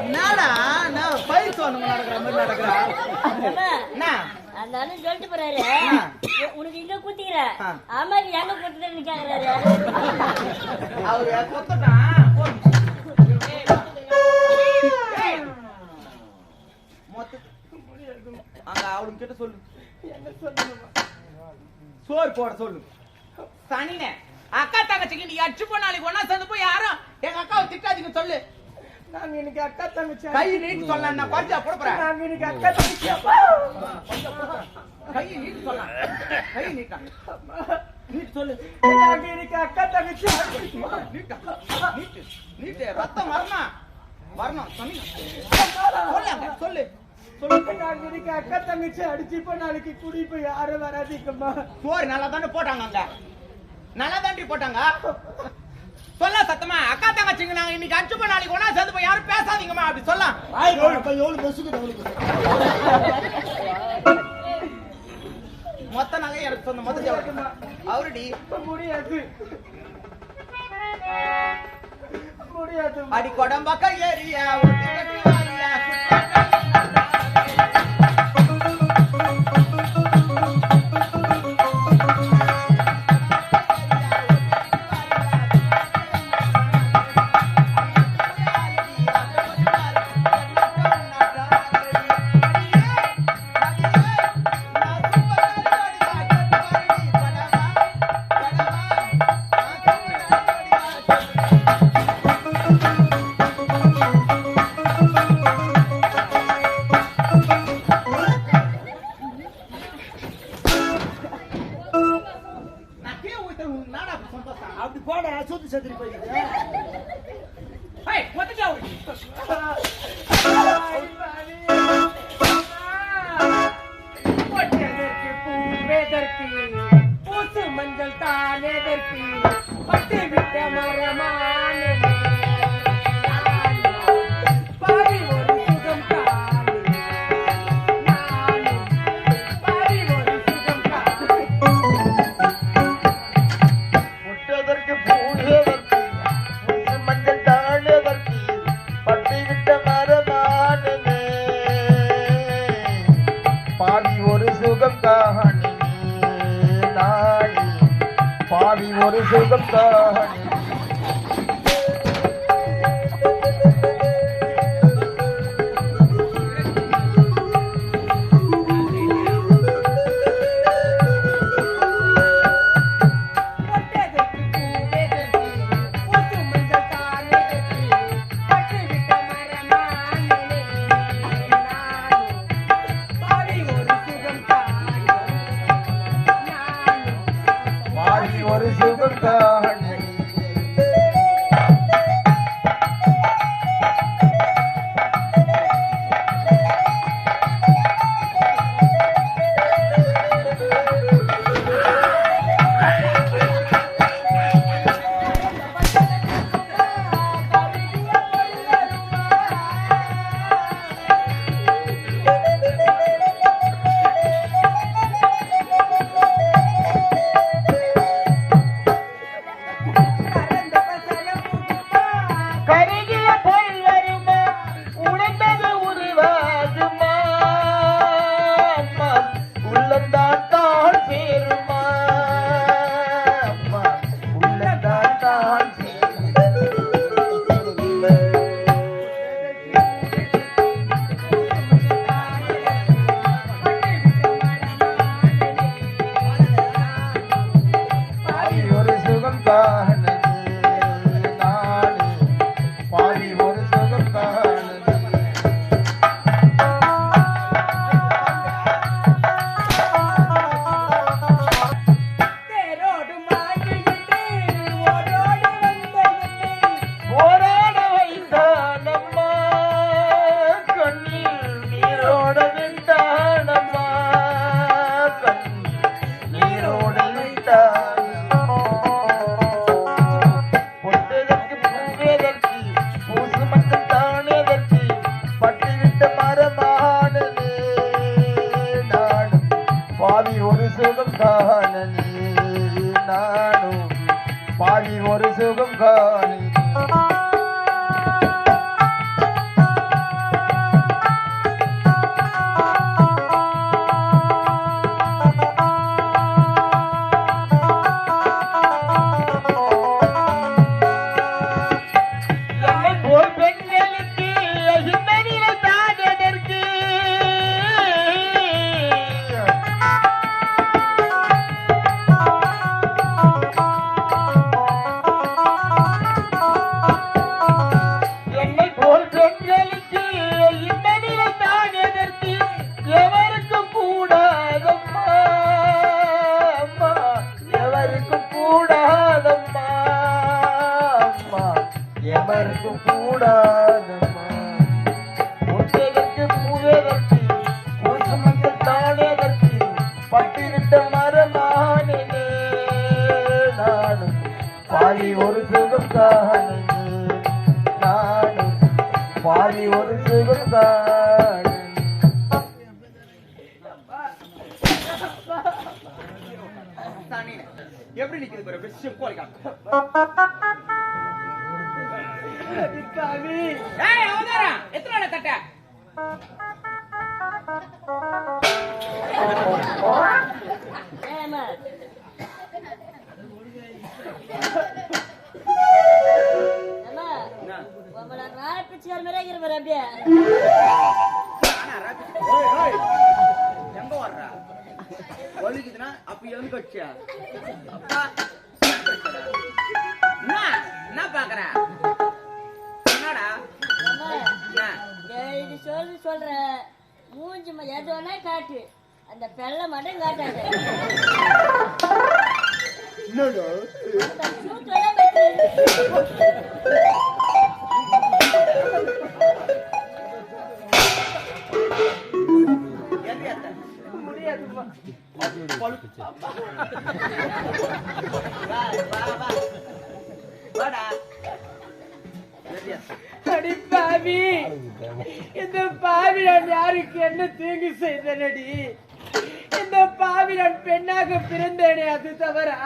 என்னடா நான் பயிர் சொன்ன நடக்கிற மாதிரி நடக்கிறா அந்த அண்ணன் சொல்லிட்டு போறாரு உனக்கு இங்க குத்திக்கிற ஆமா எங்க குத்துறேன்னு கேக்குறாரு அவரு கொத்தட்டான் அங்க அவளுக்கு கிட்ட சொல்லு சோறு போட சொல்லு சனினே அக்கா தங்கச்சிக்கு நீ அச்சு போனாலும் ஒன்னா சேர்ந்து போய் யாரும் எங்க அக்காவை திட்டாதீங்க சொல்லு. நாங்க இன்னைக்கு அக்கா தங்கச்சி கை நீட்டு சொல்லலாம் நான் பஞ்சா போட போறேன். நாங்க இன்னைக்கு அக்கா தங்கச்சி கை நீட்டு சொல்லலாம். கை நீட்டா நீட்டு சொல்லு. நாங்க இன்னைக்கு அக்கா தங்கச்சி நீட்டு நீட்டு ரத்தம் வரணும் வரணும் சொன்னீங்க சொல்லு சொல்லு. நாங்க இன்னைக்கு அக்கா தங்கச்சி அடிச்சுப்போ நாளைக்கு குடி போய் யாரும் வராதிக்கம்மா. சோறு நல்லா தானே போட்டாங்க அங்க நல்லா தாண்டி போட்டாங்க சொல்ல சத்தமா அக்கா தங்கச்சிங்க நாங்க இன்னைக்கு அடிச்சு போய் நாளைக்கு ஒன்னா சேர்ந்து போய் யாரும் பேசாதீங்கம்மா அப்படி சொல்லலாம். மொத்த நாங்க எனக்கு சொந்த மொத்த அவருடி முடியாது முடியாது அடி கொடம்பக்க ஏரியா அப்படி போட சூத்து சத்திரி போயிடுது. பூசு மஞ்சள் தானேதற்கு பட்டு விட்ட மரமான பாடி ஒரு சுகம் தானே பாடி ஒரு சுகம் தானே முட்டதற்கு பூடதற்கு மஞ்சள் தாழதற்கு பட்டி விட்ட மரமானே பாதி ஒரு சுகம் காணி நாளி பாதி ஒரு சுகம் காணி ஒரு சுகம் காணி பாவி ஒரு சுகம் காணி கூடாதம்மா பூவேதற்கு பூசமங்கள் தானேதற்கு பட்டிருட்ட மரமானே நானும் பாதி ஒரு சுகம் காணே நானும் பாதி ஒரு சுகம் காணே எப்படி நிக்குது பாரு விஷயம் கோலிக்கா பாவி ஏய் அவதாரா எத்தனை தட்ட ஏமா அம்மா உங்கள ராப்பிச்சார் மேல இருக்கிற அப்படியே எங்க வர்றா ஒலிக்குதுன்னா அப்ப எங்க வச்சா அப்பா என்ன பாக்குற என்னடா இது சொல்ற மூஞ்சி எது வேணா காட்டு அந்த பெள்ள மட்டும் காட்டாது அடி பாவி இந்த பாவி நான் யாருக்கு என்ன தீங்கு செய்தனடி இந்த பாவி நான் பெண்ணாக பிறந்தேனே அது தவறா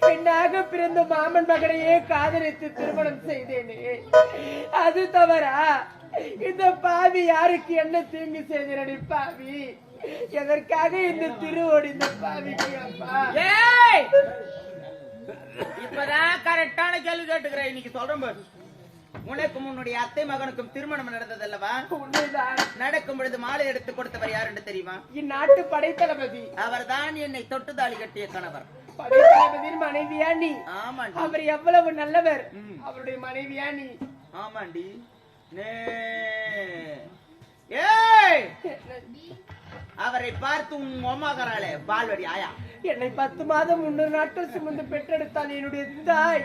பெண்ணாக பிறந்த மாமன் மகனையே காதலித்து திருமணம் செய்தேனே அது தவறா இந்த பாவி யாருக்கு என்ன தீங்கு செய்தனடி பாவி எதற்காக இந்த திருவோடு இந்த பாவிக்கு அப்பா இப்பதான் கரெக்டான கேள்வி கேட்டுக்கிறேன் இன்னைக்கு சொல்றேன் பாரு உனக்கும் உன்னுடைய அத்தை மகனுக்கும் திருமணம் நடந்தது அல்லவா நடக்கும் பொழுது மாலை எடுத்து கொடுத்தவர் யார் என்று தெரியுமா இந்நாட்டு படைத்தளபதி அவர் தான் என்னை தொட்டு தாலி கட்டிய கணவர் படைத்தளபதியின் மனைவியா நீ ஆமாண்டி அவர் எவ்வளவு நல்லவர் அவருடைய மனைவியா நீ ஆமாண்டி ஏய் அவரை பார்த்து உன் அம்மாக்கறாளே பால்வடி ஆயா என்னை 10 மாதம் 3 நாட்கள் சுமந்து பெற்றெடுத்தால் என்னுடைய தாய்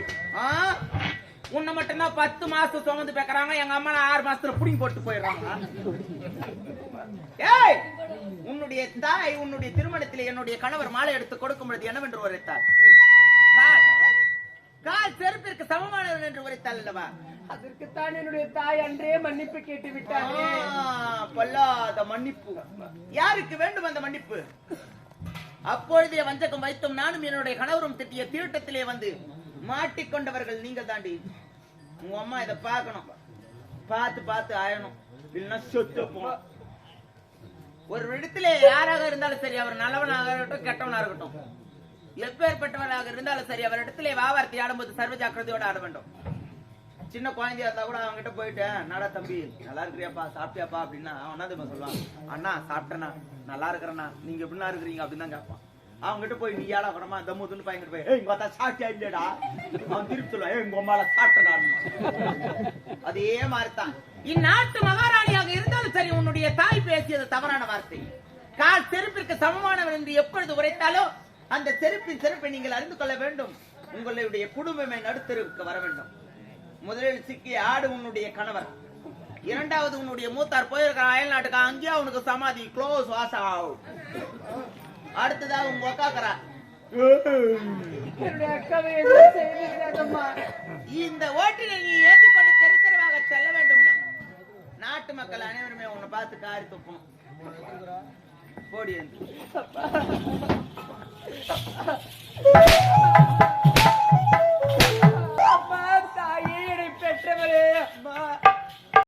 உன்னை மட்டும்தான் 10 மாசம் சுமந்து பேக்கறாங்க எங்க அம்மா 6 மாசத்துல புடிங்கி போட்டு போயிடுறாங்க ஏய் உன்னுடைய தாய் உன்னுடைய திருமணத்தில் என்னுடைய கணவர் மாலை எடுத்து கொடுக்கும் பொழுது என்னவென்று உரைத்தார் கால் செருப்பிற்கு சமமானவன் என்று உரைத்தாள் அல்லவா அதற்குத்தான் என்னுடைய தாய் அன்றே மன்னிப்பு கேட்டு விட்டாரே பொல்லாத மன்னிப்பு யாருக்கு வேண்டும் அந்த மன்னிப்பு அப்பொழுதே வஞ்சகம் வைத்தும் நானும் என்னுடைய கணவரும் திட்டிய தீட்டத்திலே வந்து மாட்டிக்கொண்டவர்கள் நீங்கள் தாண்டி உங்க அம்மா இதை பார்க்கணும் பார்த்து பார்த்து ஆயணும் இல்லைன்னா சொத்து போனோம் ஒரு இடத்துல யாராக இருந்தாலும் சரி அவர் நல்லவனாக இருக்கட்டும் கெட்டவனாக இருக்கட்டும் எப்பேற்பட்டவராக இருந்தாலும் சரி அவர் இடத்துல வார்த்தை ஆடும்போது சர்வ ஜாக்கிரதையோட ஆட வேண்டும் சின்ன குழந்தையா இருந்தா கூட அவங்க கிட்ட போயிட்டேன் நடா தம்பி நல்லா இருக்கிறியாப்பா சாப்பிட்டியாப்பா அப்படின்னா அவன் என்ன சொல்லுவான் அண்ணா சாப்பிட்டேண்ணா நல்லா இருக்கிறேண்ணா நீங்க எப்படின்னா இருக்கிறீங்க அப்படின்னு தான் கேட்பான் அவங்க கிட்ட போய் நீ யாரா வரமா தம்முதுன்னு பையன் போய் இங்க பார்த்தா சாப்பிட்டியா இல்லையடா அவன் திருப்பி சொல்லுவான் எங்க அம்மால சாப்பிட்டா அதே மாதிரிதான் இந்நாட்டு மகாராணியாக இருந்தாலும் சரி உன்னுடைய தாய் பேசியது தவறான வார்த்தை கால் செருப்பிற்கு சமமானவன் என்று எப்பொழுது உரைத்தாலோ அந்த செருப்பின் செருப்பை நீங்கள் அறிந்து கொள்ள வேண்டும் உங்களுடைய குடும்பமே நடுத்தருக்கு வர வேண்டும் முதலில் சிக்கிய ஆடு உன்னுடைய கணவர் இரண்டாவது உன்னுடைய மூத்தார் போயிருக்கிற அயல் நாட்டுக்கு அங்கேயே உனக்கு சமாதி க்ளோஸ் வாஸ் அவுட் அடுத்ததா உங்க அக்காக்கரா இந்த ஓட்டினை நீ ஏற்றுக்கொண்டு தெரு தெருவாக செல்ல வேண்டும்னா நாட்டு மக்கள் அனைவருமே உன்னை பார்த்து காரி துப்பணும் போடி என்று அம்மா